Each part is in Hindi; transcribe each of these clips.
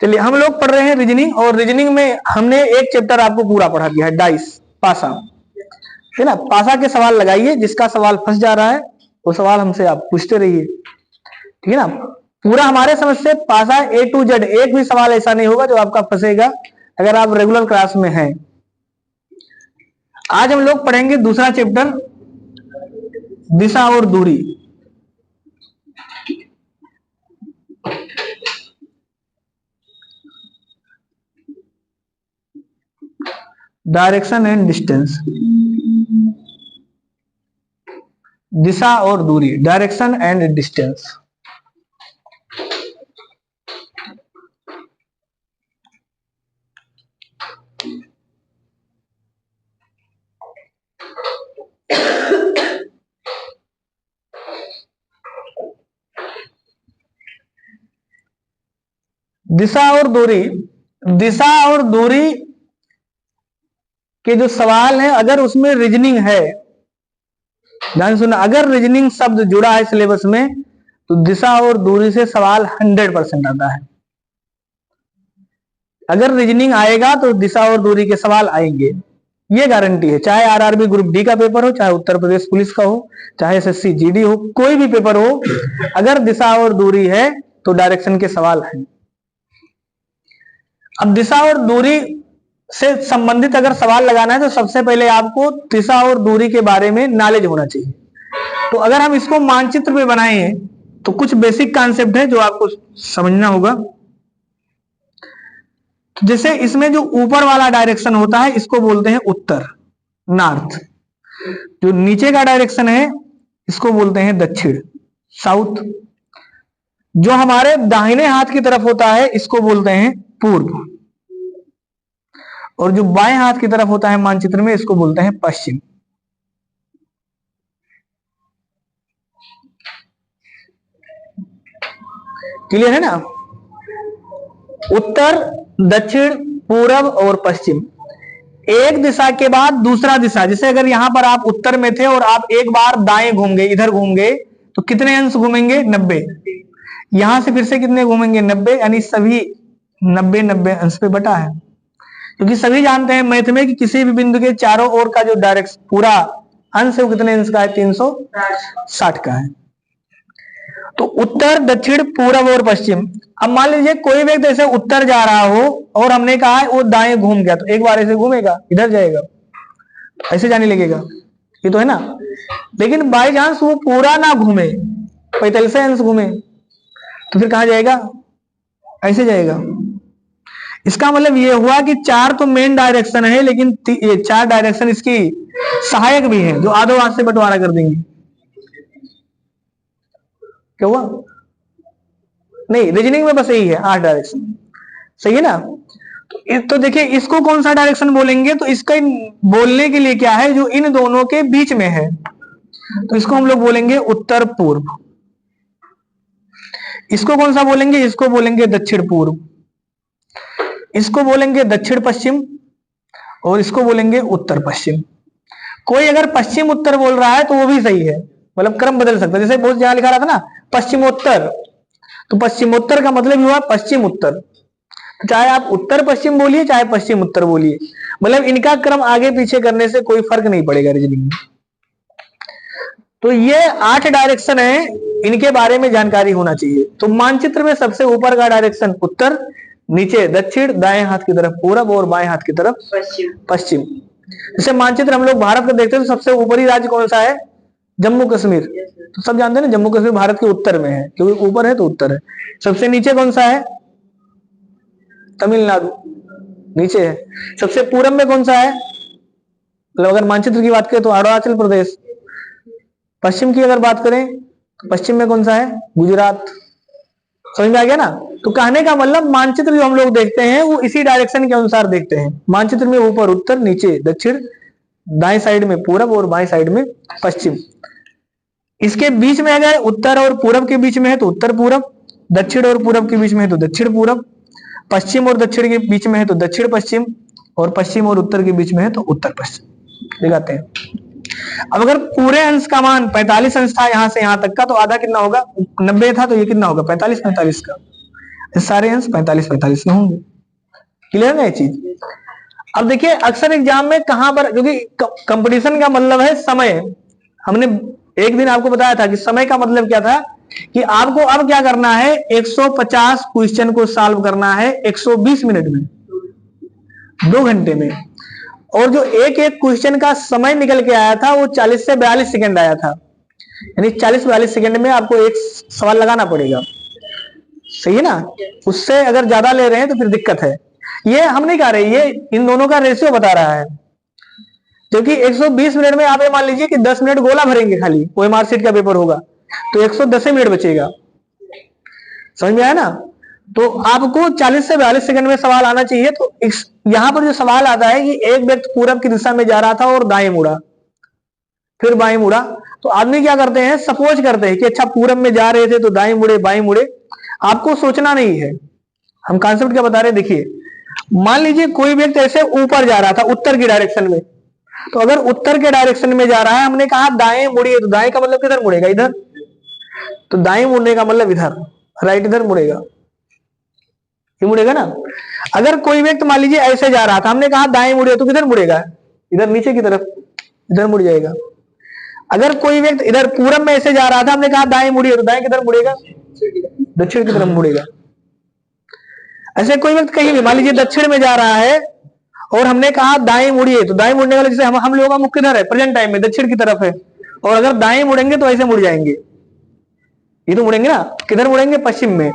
चलिए हम लोग पढ़ रहे हैं रीजनिंग, और रीजनिंग में हमने एक चैप्टर आपको पूरा पढ़ा दिया है, डाइस, पासा, है ना। पासा के सवाल लगाइए, जिसका सवाल फंस जा रहा है वो सवाल हमसे आप पूछते रहिए, ठीक है ना। पूरा हमारे समझ से पासा A to Z, एक भी सवाल ऐसा नहीं होगा जो आपका फंसेगा अगर आप रेगुलर क्लास में हैं। आज हम लोग पढ़ेंगे दूसरा चैप्टर, दिशा और दूरी। डायरेक्शन एंड डिस्टेंस, दिशा और दूरी, डायरेक्शन एंड डिस्टेंस। दिशा और दूरी, दिशा और दूरी के जो सवाल है, अगर उसमें रीजनिंग है, ध्यान सुनना, अगर रीजनिंग शब्द जुड़ा है सिलेबस में तो दिशा और दूरी से सवाल 100% आता है। अगर रीजनिंग आएगा तो दिशा और दूरी के सवाल आएंगे, ये गारंटी है। चाहे आरआरबी ग्रुप डी का पेपर हो, चाहे उत्तर प्रदेश पुलिस का हो, चाहे एसएससी जीडी हो, कोई भी पेपर हो, अगर दिशा और दूरी है तो डायरेक्शन के सवाल हैं। अब दिशा और दूरी से संबंधित अगर सवाल लगाना है तो सबसे पहले आपको दिशा और दूरी के बारे में नॉलेज होना चाहिए। तो अगर हम इसको मानचित्र में बनाएं तो कुछ बेसिक कॉन्सेप्ट है जो आपको समझना होगा। जैसे इसमें जो ऊपर वाला डायरेक्शन होता है इसको बोलते हैं उत्तर, नॉर्थ। जो नीचे का डायरेक्शन है इसको बोलते हैं दक्षिण, साउथ। जो हमारे दाहिने हाथ की तरफ होता है इसको बोलते हैं पूर्व, और जो बाएं हाथ की तरफ होता है मानचित्र में इसको बोलते हैं पश्चिम। क्लियर है ना। उत्तर, दक्षिण, पूरब और पश्चिम, एक दिशा के बाद दूसरा दिशा। जैसे अगर यहां पर आप उत्तर में थे और आप एक बार दाएं घूम गए, इधर घूम गए, तो कितने अंश घूमेंगे? 90। यहां से फिर से कितने घूमेंगे? 90, यानी सभी 90 अंश पे बटा है। क्योंकि सभी जानते हैं मैथ में कि किसी भी बिंदु के चारों ओर का जो डायरेक्ट पूरा अंश है वो कितने अंश का है? 360 का है। तो उत्तर, दक्षिण, पूरब और पश्चिम। अब मान लीजिए कोई व्यक्ति ऐसे उत्तर जा रहा हो और हमने कहा है वो दाएं घूम गया, तो एक बार ऐसे घूमेगा, इधर जाएगा, ऐसे जाने लगेगा, ये तो है ना। लेकिन बाई चांस वो पूरा ना घूमे, 45 अंश घूमे, तो फिर कहां जाएगा? ऐसे जाएगा। इसका मतलब ये हुआ कि चार तो मेन डायरेक्शन है, लेकिन ये चार डायरेक्शन इसकी सहायक भी है जो आधो हाथ से बंटवारा कर देंगे। क्या हुआ? नहीं, रीजनिंग में बस यही है 8 डायरेक्शन, सही है ना। तो देखिए इसको कौन सा डायरेक्शन बोलेंगे, तो इसका बोलने के लिए क्या है, जो इन दोनों के बीच में है, तो इसको हम लोग बोलेंगे उत्तर पूर्व। इसको कौन सा बोलेंगे? इसको बोलेंगे दक्षिण पूर्व। इसको बोलेंगे दक्षिण पश्चिम, और इसको बोलेंगे उत्तर पश्चिम। कोई अगर पश्चिम उत्तर बोल रहा है तो वो भी सही है, मतलब क्रम बदल सकता है। जैसे बहुत जहां लिखा रहा था ना पश्चिमोत्तर, तो पश्चिमोत्तर का मतलब हुआ पश्चिम उत्तर। चाहे आप उत्तर पश्चिम बोलिए, चाहे पश्चिम उत्तर बोलिए, मतलब इनका क्रम आगे पीछे करने से कोई फर्क नहीं पड़ेगा रीजनिंग में। तो ये 8 डायरेक्शन है, इनके बारे में जानकारी होना चाहिए। तो मानचित्र में सबसे ऊपर का डायरेक्शन उत्तर, नीचे दक्षिण, दाएं हाथ की तरफ पूरब और बाएं हाथ की तरफ पश्चिम। जैसे मानचित्र हम लोग भारत का देखते हैं तो सबसे ऊपरी राज्य कौन सा है? जम्मू कश्मीर। तो सब जानते हैं ना जम्मू कश्मीर भारत के उत्तर में है, क्योंकि ऊपर है तो उत्तर है। सबसे नीचे कौन सा है? तमिलनाडु, नीचे है। सबसे पूरब में कौन सा है? मतलब अगर मानचित्र की बात करें तो अरुणाचल प्रदेश। पश्चिम की अगर बात करें तो पश्चिम में कौन सा है? गुजरात। समझ में आ गया ना। तो कहने का मतलब मानचित्र जो हम लोग देखते हैं वो इसी डायरेक्शन के अनुसार देखते हैं। मानचित्र में ऊपर उत्तर, नीचे दक्षिण, दाएं साइड में पूरब और बाएं साइड में पश्चिम। इसके बीच में अगर उत्तर और पूरब के बीच में है तो उत्तर पूरब, दक्षिण और पूरब के बीच में है तो दक्षिण पूरब, पश्चिम और दक्षिण के बीच में है तो दक्षिण पश्चिम, और पश्चिम और उत्तर के बीच में है तो उत्तर पश्चिम। दिखाते हैं। अब अगर पूरे अंश का मान 45 अंश था यहां से यहां तक का, तो आधा कितना होगा? 90 था, तो ये कितना होगा? 45 45 का। ये सारे अंश 45 45 में होंगे। क्लियर है ये चीज। अब देखिए अक्सर एग्जाम में कहां पर, क्योंकि कंपटीशन का मतलब है समय, हमने एक दिन आपको बताया था कि समय का मतलब क्या था कि आपको अब क्या करना है, 150 क्वेश्चन को सॉल्व करना है 120 मिनट में, 2 घंटे में। और जो एक एक क्वेश्चन का समय निकल के आया था वो 40 से 42 सेकंड आया था, यानी 40-42 सेकंड में आपको एक सवाल लगाना पड़ेगा। सही है ना। उससे अगर ज्यादा ले रहे हैं तो फिर दिक्कत है। ये हम नहीं कह रहे, ये इन दोनों का रेशियो बता रहा है। क्योंकि 120 मिनट में आप ये मान लीजिए कि 10 मिनट गोला भरेंगे, खाली कोई मार्कशीट का पेपर होगा तो 110 मिनट बचेगा। समझ में आया ना। तो आपको 40 से 42 सेकंड में सवाल आना चाहिए। तो यहां पर जो सवाल आता है कि एक व्यक्ति पूरब की दिशा में जा रहा था और दाएं मुड़ा, फिर बाएं मुड़ा, तो आदमी क्या करते हैं, सपोज करते हैं कि अच्छा पूरब में जा रहे थे तो दाएं मुड़े बाएं मुड़े। आपको सोचना नहीं है, हम कॉन्सेप्ट क्या बता रहे हैं। देखिए मान लीजिए कोई व्यक्ति ऐसे ऊपर जा रहा था उत्तर की डायरेक्शन में, तो अगर उत्तर के डायरेक्शन में जा रहा है, हमने कहा दाएं मुड़िए, तो दाएं का मतलब किधर मुड़ेगा, इधर। तो दाएं मुड़ने का मतलब इधर, राइट इधर मुड़ेगा, ये मुड़ेगा ना। अगर कोई व्यक्ति मान लीजिए ऐसे जा रहा था, हमने कहा दाएं मुड़िए, तो किधर मुड़ेगा, इधर नीचे की तरफ, इधर मुड़ जाएगा। अगर कोई व्यक्ति इधर पूरब में ऐसे जा रहा था, हमने कहा दाएं मुड़िए, तो दाएं किधर मुड़ेगा, दक्षिण की तरफ मुड़ेगा। ऐसे कोई व्यक्ति कहीं भी मान लीजिए दक्षिण में जा रहा है और हमने कहा दाएं मुड़िए, तो दाएं मुड़ने वाले, जैसे हम लोगों का मुख किधर है प्रेजेंट टाइम में, दक्षिण की तरफ है। और अगर दाएं मुड़ेंगे तो ऐसे मुड़ जाएंगे, ये तो मुड़ेंगे ना, किधर मुड़ेंगे, पश्चिम में।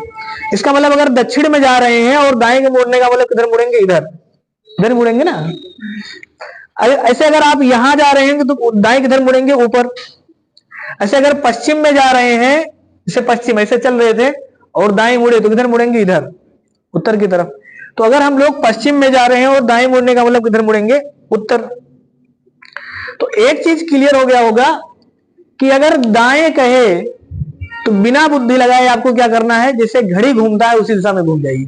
इसका मतलब अगर दक्षिण में जा रहे हैं और दाएं के मुड़ने का मतलब किधर मुड़ेंगे, इधर, इधर मुड़ेंगे ना। ऐसे अगर आप यहां जा रहे हैं तो दाएं किधर मुड़ेंगे, ऊपर। ऐसे अगर पश्चिम में जा रहे हैं, जैसे पश्चिम ऐसे चल रहे थे और दाएं मुड़े, तो किधर मुड़ेंगे, इधर, उत्तर की तरफ। तो अगर हम लोग पश्चिम में जा रहे हैं और दाएं मुड़ने का मतलब किधर मुड़ेंगे, उत्तर। तो एक चीज क्लियर हो गया होगा कि अगर दाएं कहे तो बिना बुद्धि लगाए आपको क्या करना है, जैसे घड़ी घूमता है उसी दिशा में घूम जाइए,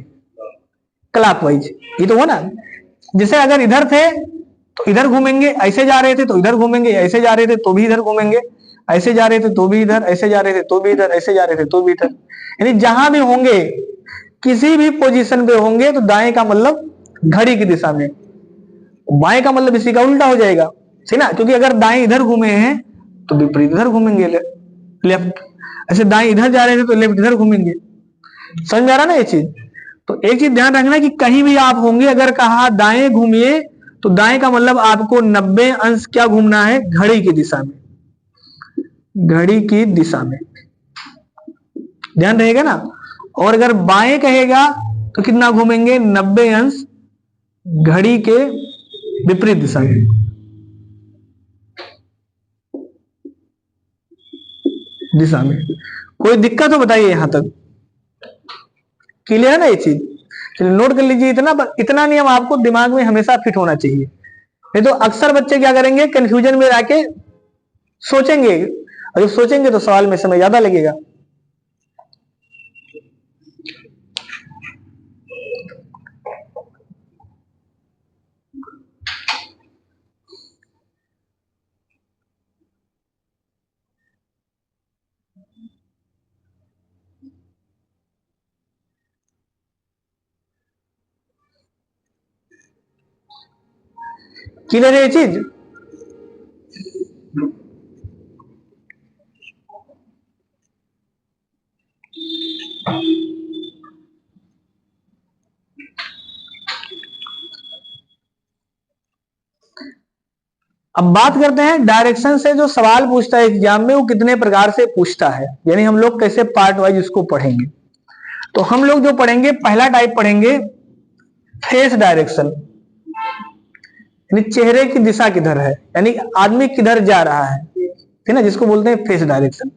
क्लॉकवाइज। ये तो हो ना। जैसे अगर इधर थे तो इधर घूमेंगे, ऐसे जा रहे थे तो इधर घूमेंगे, ऐसे जा रहे थे तो भी इधर घूमेंगे, ऐसे जा रहे थे तो भी इधर, ऐसे जा रहे थे तो भी इधर, ऐसे जा रहे थे तो भी इधर। यानी जहां भी होंगे, किसी भी पोजीशन पे होंगे, तो दाएं का मतलब घड़ी की दिशा में, बाएं का मतलब इसी का उल्टा हो जाएगा। सही ना। क्योंकि अगर दाएं इधर घूमे हैं तो विपरीत इधर घूमेंगे, लेफ्ट। ऐसे दाएं इधर जा रहे थे तो लेफ्ट इधर घूमेंगे। समझ में आ रहा ना ये चीज। तो एक चीज ध्यान रखना कि कहीं भी आप होंगे, अगर कहा दाएं घूमिए, तो दाएं का मतलब आपको 90 अंश क्या घूमना है, घड़ी की दिशा में, घड़ी की दिशा में, ध्यान रहेगा ना। और अगर बाएं कहेगा तो कितना घूमेंगे, 90 अंश घड़ी के विपरीत दिशा में। दिशा में कोई दिक्कत हो बताइए, यहां तक क्लियर है ना ये चीज। चलिए नोट कर लीजिए, इतना इतना नियम आपको दिमाग में हमेशा फिट होना चाहिए। नहीं तो अक्सर बच्चे क्या करेंगे, कंफ्यूजन में आके सोचेंगे, और जब सोचेंगे तो सवाल में समय ज्यादा लगेगा। क्लियर है ये चीज। अब बात करते हैं डायरेक्शन से जो सवाल पूछता है एग्जाम में, वो कितने प्रकार से पूछता है, यानी हम लोग कैसे पार्ट वाइज उसको पढ़ेंगे। तो हम लोग जो पढ़ेंगे, पहला टाइप पढ़ेंगे फेस डायरेक्शन, यानी चेहरे की दिशा किधर है, यानी आदमी किधर जा रहा है, ठीक ना, जिसको बोलते हैं फेस डायरेक्शन।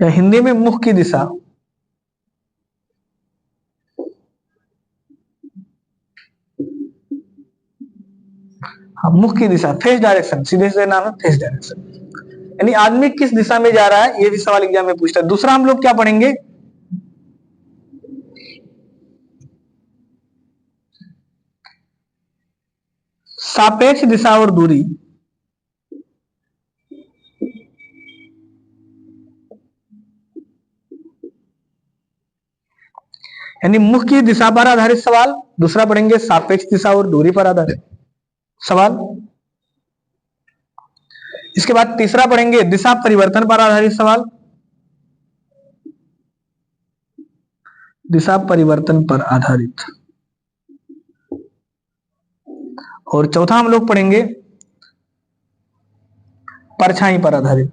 या हिंदी में मुख की दिशा। हाँ, मुख की दिशा, फेस डायरेक्शन, सीधे से नाम है फेस डायरेक्शन, यानी आदमी किस दिशा में जा रहा है, ये भी सवाल एग्जाम में पूछता है। दूसरा हम लोग क्या पढ़ेंगे, सापेक्ष दिशा और दूरी। यानी मुख की दिशा पर आधारित सवाल। दूसरा पढ़ेंगे सापेक्ष दिशा और दूरी पर आधारित सवाल। इसके बाद तीसरा पढ़ेंगे दिशा परिवर्तन पर आधारित सवाल। दिशा परिवर्तन पर आधारित। और चौथा हम लोग पढ़ेंगे परछाई पर आधारित।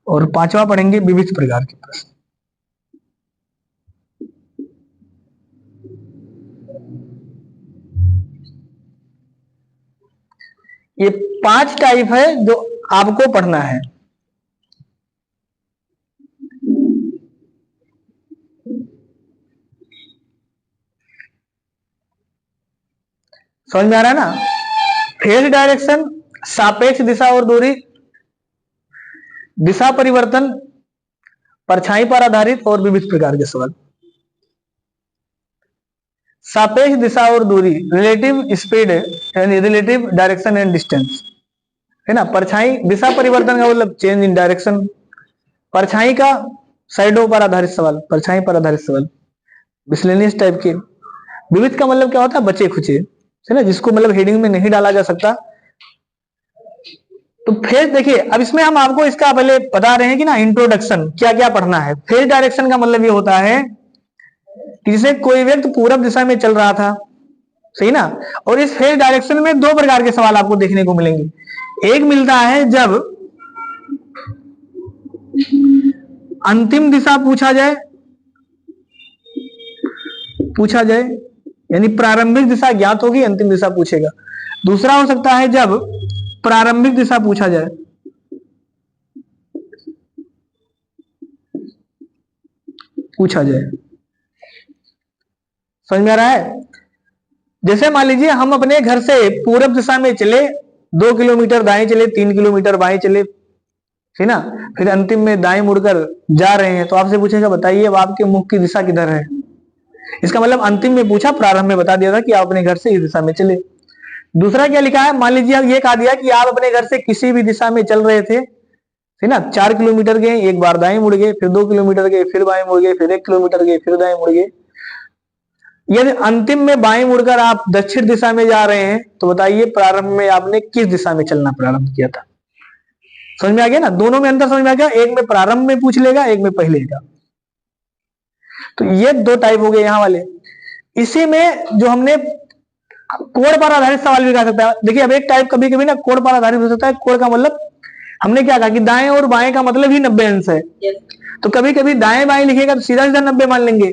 और पांचवा पढ़ेंगे विविध प्रकार के प्रश्न। ये 5 टाइप है जो आपको पढ़ना है। समझ में आ रहा है ना? फेज डायरेक्शन, सापेक्ष दिशा और दूरी, दिशा परिवर्तन, परछाई पर आधारित और विविध प्रकार के सवाल। सापेक्ष दिशा और दूरी, रिलेटिव स्पीड यानी रिलेटिव डायरेक्शन एंड डिस्टेंस, है ना। परछाई, दिशा परिवर्तन का मतलब चेंज इन डायरेक्शन। परछाई का साइडों पर आधारित सवाल, परछाई पर आधारित सवाल मिसलेनियस टाइप के। विविध का मतलब क्या होता है? बचे खुचे, है ना, जिसको मतलब हेडिंग में नहीं डाला जा सकता। तो फेज देखिए, अब इसमें हम आपको इसका पहले बता रहे हैं कि ना इंट्रोडक्शन क्या क्या पढ़ना है। फेज डायरेक्शन का मतलब ये होता है कि जैसे कोई व्यक्ति पूरब दिशा में चल रहा था, सही ना, और इस फेज डायरेक्शन में 2 प्रकार के सवाल आपको देखने को मिलेंगे। एक मिलता है जब अंतिम दिशा पूछा जाए, यानी प्रारंभिक दिशा ज्ञात होगी, अंतिम दिशा पूछेगा। दूसरा हो सकता है जब प्रारंभिक दिशा पूछा जाए, समझ में आ रहा है? जैसे मान लीजिए हम अपने घर से पूरब दिशा में चले, 2 किलोमीटर दाएं चले, 3 किलोमीटर बाएं चले, है ना, फिर अंतिम में दाएं मुड़कर जा रहे हैं, तो आपसे पूछेगा बताइए अब आपके मुख की दिशा किधर है। इसका मतलब अंतिम में पूछा, प्रारंभ में बता दिया था कि आप अपने घर से इस दिशा में चले। दूसरा क्या लिखा है? मान लीजिए अब ये कहा दिया कि आप अपने घर से किसी भी दिशा में चल रहे थे, है ना, 4 किलोमीटर गए, एक बार दाएं मुड़ गए, फिर 2 किलोमीटर गए, फिर बाएं मुड़ गए, फिर 1 किलोमीटर गए, फिर दाएं मुड़ गए। यदि अंतिम में बाएं मुड़कर आप दक्षिण दिशा में जा रहे हैं, तो बताइए प्रारंभ में आपने किस दिशा में चलना प्रारंभ किया था। समझ में आ गया ना? दोनों में अंतर समझ में आ गया? एक में प्रारंभ में पूछ लेगा, एक में पहले का। तो ये 2 टाइप हो गए यहां वाले। इसी में जो हमने कोण पर आधारित सवाल भी कह सकता है। देखिए अब एक टाइप कभी कभी ना कोण पर आधारित हो सकता है। कोण का मतलब हमने क्या कहा कि दाएं और बाएं का मतलब ही 90 अंश है। तो कभी कभी दाएं बाएं लिखेगा तो सीधा सीधा 90 मान लेंगे।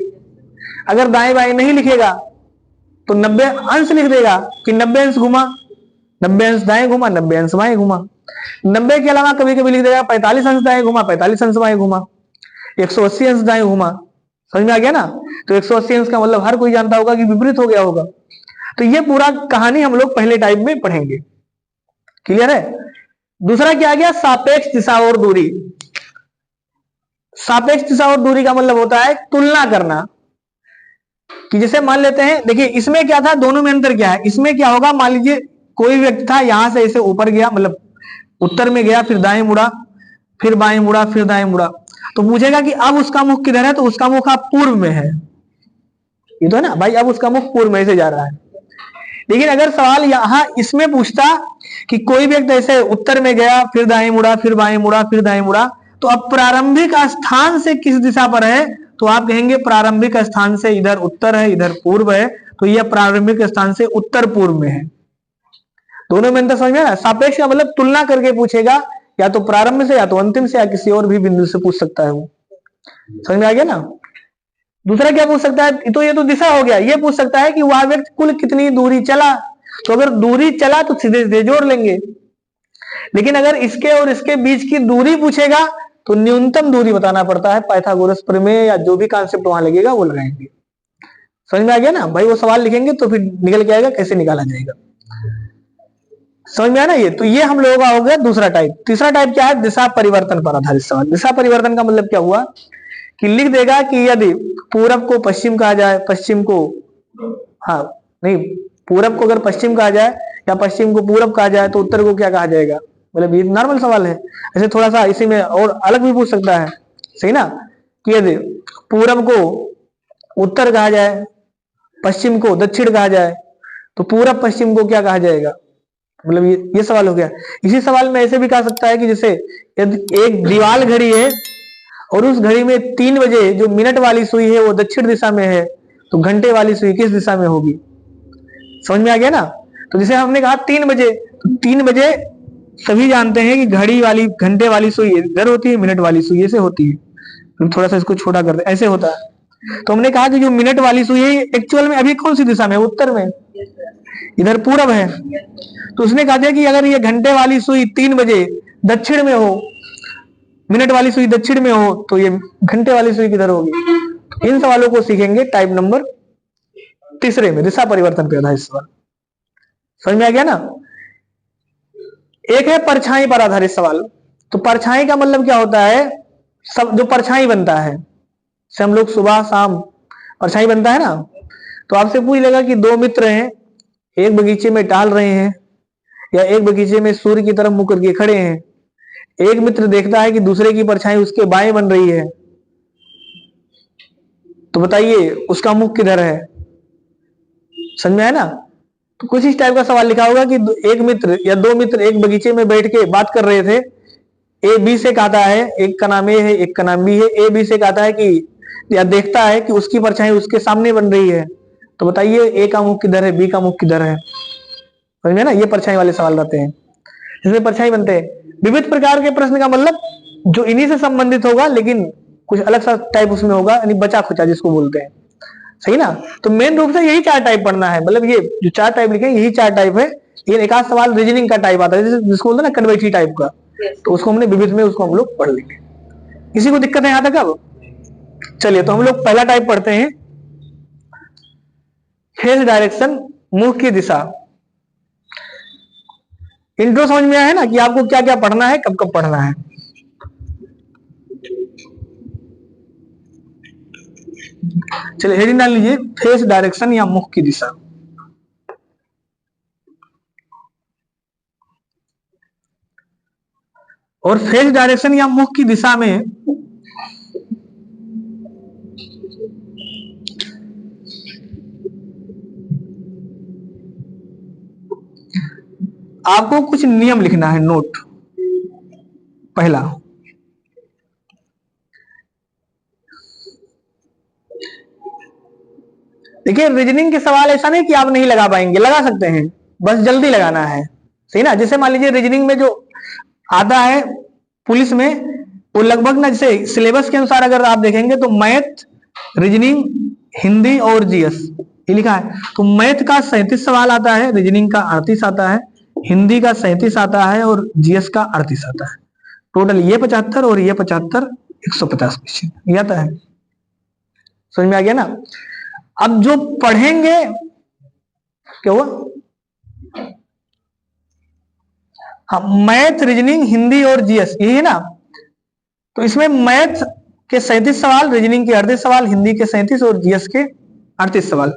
अगर दाएं बाएं नहीं लिखेगा तो 90 अंश लिख देगा कि 90 अंश घुमा, 90 अंश दाएं घुमा, 90 अंश बाएं घुमा। 90 के अलावा कभी कभी लिख देगा 45 अंश दाएं घुमा, 45 अंश बाएं घुमा, 180 अंश दाएं घुमा। समझ में आ गया ना? तो 180 अंश का मतलब हर कोई जानता होगा कि विपरीत हो गया होगा। तो ये पूरा कहानी हम लोग पहले टाइप में पढ़ेंगे। क्लियर है? दूसरा क्या आ गया? सापेक्ष दिशा और दूरी। सापेक्ष दिशा और दूरी का मतलब होता है तुलना करना। कि जैसे मान लेते हैं, देखिए इसमें क्या था, दोनों में अंतर क्या है। इसमें क्या होगा, मान लीजिए कोई व्यक्ति था, यहां से ऐसे ऊपर गया, मतलब उत्तर में गया, फिर दाएं मुड़ा, फिर बाएं मुड़ा, फिर दाएं मुड़ा, तो पूछेगा कि अब उसका मुख किधर है, तो उसका मुख अब पूर्व में है। ये तो है ना भाई, अब उसका मुख पूर्व में से जा रहा है। लेकिन अगर सवाल यहां इसमें पूछता कि कोई व्यक्ति ऐसे उत्तर में गया, फिर दाएं मुड़ा, फिर बाएं मुड़ा, फिर दाएं मुड़ा, तो अब प्रारंभिक स्थान से किस दिशा पर है, तो आप कहेंगे प्रारंभिक स्थान से इधर उत्तर है, इधर पूर्व है, तो यह प्रारंभिक स्थान से उत्तर पूर्व में है। दोनों में अंतर समझ में ना? सापेक्ष का मतलब तुलना करके पूछेगा, या तो प्रारंभ से, या तो अंतिम से, या किसी और भी बिंदु से पूछ सकता है वो। समझ में आ गया ना? दूसरा क्या पूछ सकता है, तो ये तो दिशा हो गया। ये पूछ सकता है कि वह व्यक्ति कुल कितनी दूरी चला, तो अगर दूरी चला तो सीधे सीधे जोड़ लेंगे। लेकिन अगर इसके और इसके बीच की दूरी पूछेगा तो न्यूनतम दूरी बताना पड़ता है। पाइथागोरस प्रमेय या जो भी कॉन्सेप्ट वहां लगेगा वो लगाएंगे। समझ में आ गया ना भाई? वो सवाल लिखेंगे तो फिर निकल के आएगा कैसे निकाला जाएगा। समझ में आया ना? ये तो ये हम लोगों का हो गया दूसरा टाइप। तीसरा टाइप क्या है? दिशा परिवर्तन पर आधारित सवाल। दिशा परिवर्तन का मतलब क्या हुआ कि लिख देगा कि यदि पूरब को पश्चिम कहा जाए, पश्चिम को, हाँ नहीं, पूरब को अगर पश्चिम कहा जाए या पश्चिम को पूरब कहा जाए तो उत्तर को क्या कहा जाएगा? मतलब ये नॉर्मल सवाल है। ऐसे थोड़ा सा इसी में और अलग भी पूछ सकता है, सही ना, कि यदि पूरब को उत्तर कहा जाए, पश्चिम को दक्षिण कहा जाए, तो पूरब पश्चिम को क्या कहा जाएगा, मतलब ये सवाल हो गया। इसी सवाल में ऐसे भी कहा सकता है कि जैसे यदि एक दीवाल घड़ी है और उस घड़ी में 3 बजे जो मिनट वाली सुई है वो दक्षिण दिशा में है, तो घंटे वाली सुई किस दिशा में होगी। समझ में आ गया ना। तो जैसे हमने कहा 3 बजे, तो 3 बजे सभी जानते हैं कि घड़ी वाली घंटे वाली सुई इधर होती है, मिनट वाली सुई ऐसे होती है। तो थोड़ा सा इसको छोटा करते ऐसे होता है। तो हमने कहा कि जो मिनट वाली सुई है एक्चुअल में अभी कौन सी दिशा में, उत्तर में, इधर पूरब है। तो उसने कहा था कि अगर ये घंटे वाली सुई 3 बजे दक्षिण में हो, मिनट वाली सुई दक्षिण में हो, तो ये घंटे वाली सुई किधर होगी। इन सवालों को सीखेंगे टाइप नंबर 3 में, दिशा परिवर्तन पे आधारित सवाल। समझ में आ गया ना। एक है परछाई पर आधारित सवाल। तो परछाई का मतलब क्या होता है, सब जो परछाई बनता है, से हम लोग सुबह शाम परछाई बनता है ना, तो आपसे पूछ लेगा कि 2 मित्र हैं, एक बगीचे में टहल रहे हैं या एक बगीचे में सूर्य की तरफ मुड़ करके खड़े हैं। एक मित्र देखता है कि दूसरे की परछाई उसके बाएं बन रही है, तो बताइए उसका मुख किधर है। समझ में आया ना। तो कुछ इस टाइप का सवाल लिखा होगा कि एक मित्र या 2 मित्र एक बगीचे में बैठ के बात कर रहे थे। ए बी से कहता है, एक का नाम ए है एक का नाम बी है, ए बी से कहता है कि या देखता है कि उसकी परछाई उसके सामने बन रही है, तो बताइए ए का मुख किधर है, बी का मुख किधर है। समझ में ना। ये परछाई वाले सवाल रहते हैं, इसमें परछाई बनते हैं। विविध प्रकार के प्रश्न का मतलब जो इन्हीं से संबंधित होगा लेकिन कुछ अलग सा टाइप उसमें होगा, यानी बचा खुचा जिसको बोलते हैं, सही ना। तो मेन रूप से यही 4 टाइप पढ़ना है, मतलब ये जो 4 टाइप लिखे यही 4 टाइप है। लेकिन एक आध सवाल रीजनिंग का टाइप आता है जिसको बोलते हैं ना कन्वेटी टाइप का, तो उसको हमने विविध में उसको हम लोग पढ़ लेंगे। किसी को दिक्कत है यहां तक। अब चलिए तो हम लोग पहला टाइप पढ़ते हैं, फेस डायरेक्शन, मुख की दिशा। इंट्रो समझ में आया है ना कि आपको क्या क्या पढ़ना है, कब कब पढ़ना है। चलिए हेडिंग डाल लीजिए, फेस डायरेक्शन या मुख की दिशा। और फेस डायरेक्शन या मुख की दिशा में आपको कुछ नियम लिखना है, नोट। पहला, देखिए रीजनिंग के सवाल ऐसा नहीं कि आप नहीं लगा पाएंगे, लगा सकते हैं, बस जल्दी लगाना है, सही ना। जैसे मान लीजिए रीजनिंग में जो आता है पुलिस में, वो लगभग ना जैसे सिलेबस के अनुसार अगर आप देखेंगे तो मैथ, रीजनिंग, हिंदी और जीएस ये लिखा है। तो मैथ का 37 सवाल आता है, रीजनिंग का 38 आता है, हिंदी का 37 आता है और जीएस का 38 आता है। टोटल ये 75 और ये 75, 150 क्वेश्चन ये आता है। समझ में आ गया ना। अब जो पढ़ेंगे, क्या हुआ, हाँ मैथ, रीजनिंग, हिंदी और जीएस यही है ना। तो इसमें मैथ के 37 सवाल, रीजनिंग के 38 सवाल, हिंदी के 37 और जीएस के 38 सवाल।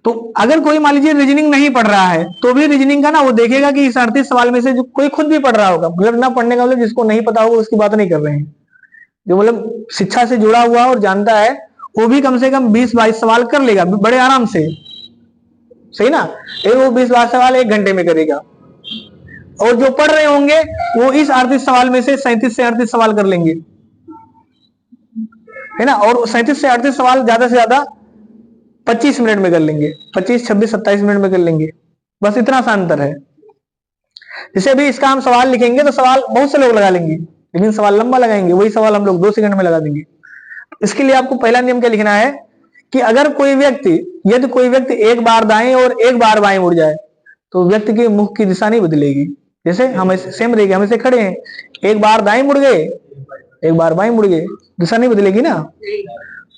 तो अगर कोई मान लीजिए रीजनिंग नहीं पढ़ रहा है तो भी रीजनिंग का ना वो देखेगा कि इस 38 सवाल में से जो कोई खुद भी पढ़ रहा होगा, मतलब ना पढ़ने का मतलब जिसको नहीं पता होगा उसकी बात नहीं कर रहे हैं, जो मतलब शिक्षा से जुड़ा हुआ और जानता है वो भी कम से कम 20-22 सवाल कर लेगा बड़े आराम से, सही ना। वो 20-22 सवाल 1 घंटे में करेगा। और जो पढ़ रहे होंगे वो इस 38 सवाल में से 37 से 38 सवाल कर लेंगे, है ना। और 37 से 38 सवाल ज्यादा से ज्यादा 25 मिनट में कर लेंगे, 25, 26, 27 मिनट में कर लेंगे, बस इतना सा अंतर है। जैसे अभी इसका हम सवाल लिखेंगे तो सवाल बहुत से लोग लगा लेंगे, लेकिन सवाल लंबा लगाएंगे, वही सवाल हम लोग 2 सेकंड में लगा देंगे। इसके लिए आपको पहला नियम क्या लिखना है कि अगर कोई व्यक्ति, यदि कोई व्यक्ति एक बार दाएं और एक बार बाएं मुड़ जाए तो व्यक्ति के मुख की दिशा नहीं बदलेगी। जैसे हम सेम रहेगी, हम ऐसे खड़े हैं, एक बार दाएं मुड़ गए एक बार बाएं मुड़ गए, दिशा नहीं बदलेगी ना।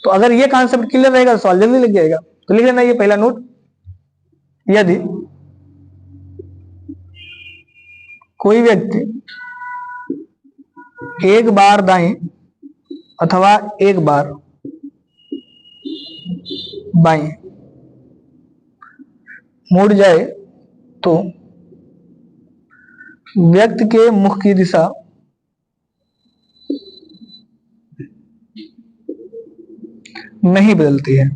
तो अगर ये कॉन्सेप्ट क्लियर रहेगा तो सवाल जल्दी लग जाएगा। तो लिख लेना ये पहला नोट, यदि कोई व्यक्ति एक बार दाएं अथवा एक बार बाएं मुड़ जाए तो व्यक्ति के मुख की दिशा नहीं बदलती है।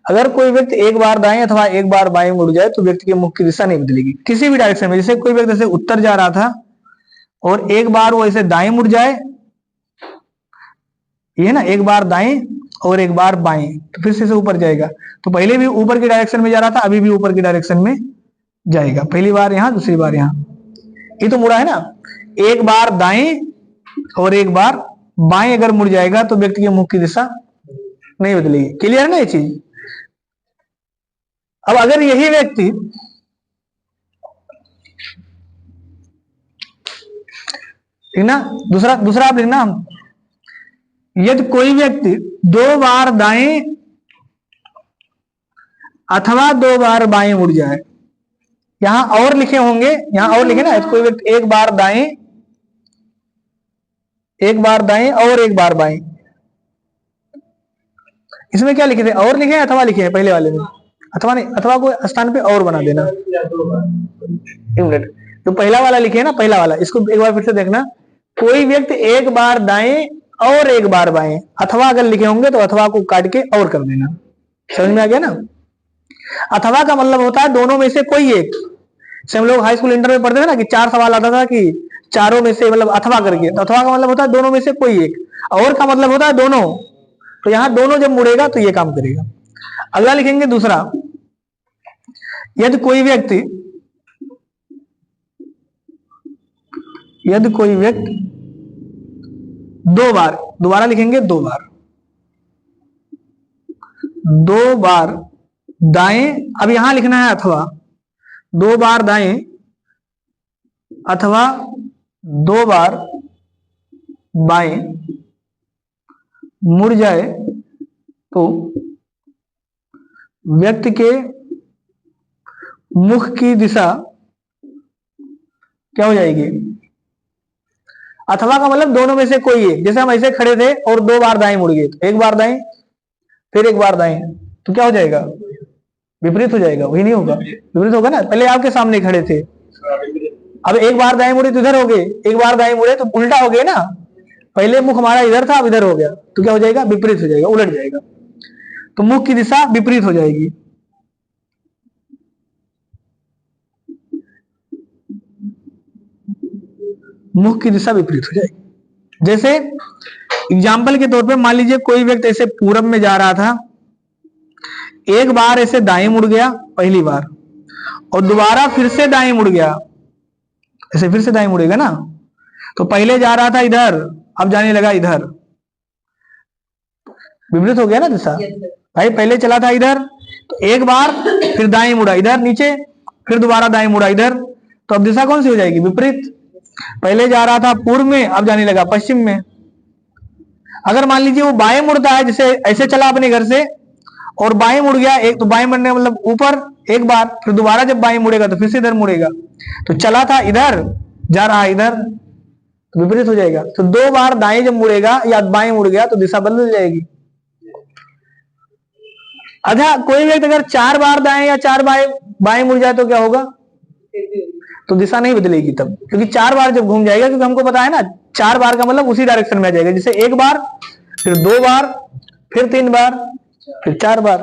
अगर कोई व्यक्ति एक बार दाएं अथवा एक बार बाएं मुड़ जाए तो व्यक्ति के मुख की दिशा नहीं बदलेगी किसी भी डायरेक्शन में। जैसे कोई व्यक्ति जैसे उत्तर जा रहा था और एक बार वो ऐसे दाएं मुड़ जाए, ये ना, एक बार दाएं और एक बार बाएं, तो फिर से ऊपर जाएगा। तो पहले भी ऊपर की डायरेक्शन में जा रहा था, अभी भी ऊपर की डायरेक्शन में जाएगा। पहली बार यहां, दूसरी बार यहां, ये तो मुड़ा है ना। एक बार दाएं और एक बार बाएं अगर मुड़ जाएगा तो व्यक्ति के मुख की दिशा नहीं बदलेगी। क्लियर है ना ये चीज। अब अगर यही व्यक्ति ठीक ना, दूसरा आप लिखना, यदि कोई व्यक्ति 2 बार दाएं अथवा 2 बार बाएं मुड़ जाए, यहां और लिखे होंगे, यहां और लिखे ना, कोई व्यक्ति एक बार दाएं और एक बार बाएं, इसमें क्या लिखे थे, और लिखे हैं अथवा लिखे हैं पहले वाले में? अथवा नहीं, अथवा को स्थान पे और बना देना। एक मिनट, तो पहला वाला लिखे है ना, पहला वाला, इसको एक बार फिर से देखना। कोई व्यक्ति एक बार दाएं और एक बार बाएं, अथवा अगर लिखे होंगे तो अथवा को काट के और कर देना। समझ में आ गया ना। अथवा का मतलब होता है दोनों में से कोई एक। हम लोग हाई स्कूल इंटर में पढ़ते थे ना कि 4 सवाल आता था कि चारों में से, मतलब अथवा करके, तो अथवा का मतलब होता है दोनों में से कोई एक, और का मतलब होता है दोनों। तो यहां दोनों जब मुड़ेगा तो ये काम करेगा। अगला लिखेंगे दूसरा, यदि कोई व्यक्ति 2 बार, दोबारा लिखेंगे 2 बार, 2 बार दाएं, अब यहां लिखना है अथवा, 2 बार दाएं अथवा 2 बार बाएं मुड़ जाए तो व्यक्ति के मुख की दिशा क्या हो जाएगी? अथवा का मतलब दोनों में से कोई एक। जैसे हम ऐसे खड़े थे और 2 बार दाएं मुड़ गए, तो एक बार दाएं फिर एक बार दाएं, तो क्या हो जाएगा? विपरीत हो जाएगा। वही नहीं होगा, विपरीत होगा ना। पहले आपके सामने खड़े थे, अब एक बार दाएं मुड़े तो इधर हो गए, एक बार दाएं मुड़े तो उल्टा हो गया ना। पहले मुख हमारा इधर था, अब इधर हो गया, तो क्या हो जाएगा? विपरीत हो जाएगा, उलट जाएगा। तो मुख की दिशा विपरीत हो जाएगी। मुख की दिशा विपरीत हो जाएगी। जैसे एग्जाम्पल के तौर पे मान लीजिए कोई व्यक्ति ऐसे पूरब में जा रहा था, एक बार ऐसे दाएं मुड़ गया पहली बार, और दोबारा फिर से दाएं मुड़ गया, ऐसे फिर से दाएं मुड़ेगा ना। तो पहले जा रहा था इधर, अब जाने लगा इधर, विपरीत हो गया ना दिशा। भाई पहले चला था इधर, तो एक बार फिर दाएं मुड़ा इधर नीचे, फिर दोबारा दाएं मुड़ा इधर, तो अब दिशा कौन सी हो जाएगी? विपरीत। पहले जा रहा था पूर्व में, अब जाने लगा पश्चिम में। अगर मान लीजिए वो बाएं मुड़ता है, जैसे ऐसे चला अपने घर से और बाएं मुड़ गया, एक तो बाएं मुड़ने मतलब ऊपर एक बार, फिर दोबारा जब बाएं मुड़ेगा तो फिर से इधर मुड़ेगा। तो चला था इधर, जा रहा है इधर, तो विपरीत हो जाएगा। तो 2 बार दाएं जब मुड़ेगा या बाएं मुड़ गया तो दिशा बदल जाएगी। अच्छा, कोई व्यक्ति अगर 4 बार दाएं या 4 बाएं मुड़ जाए तो क्या होगा? तो दिशा नहीं बदलेगी तब, क्योंकि 4 बार जब घूम जाएगा, क्योंकि हमको पता है ना 4 बार का मतलब उसी डायरेक्शन में आ जाएगा। जैसे एक बार, फिर 2 बार, फिर 3 बार, फिर 4 बार।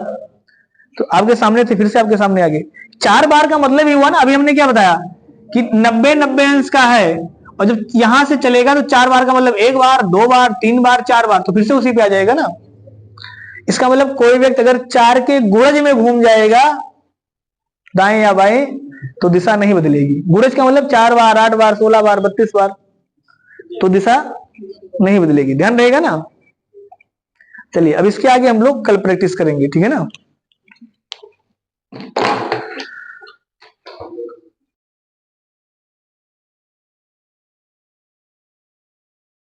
तो आपके सामने थे, फिर से आपके सामने आ गए। 4 बार का मतलब ही हुआ ना, अभी हमने क्या बताया कि 90 अंश का है, और जब यहां से चलेगा तो 4 बार का मतलब 1 बार, 2 बार, 3 बार, 4 बार, तो फिर से उसी पे आ जाएगा ना। इसका मतलब कोई व्यक्ति अगर 4 के गुणज में घूम जाएगा दाएं या बाएं तो दिशा नहीं बदलेगी। गुणज का मतलब 4 बार, 8 बार, 16 बार, 32 बार, तो दिशा नहीं बदलेगी। ध्यान रहेगा ना। चलिए अब इसके आगे हम लोग कल प्रैक्टिस करेंगे, ठीक है ना।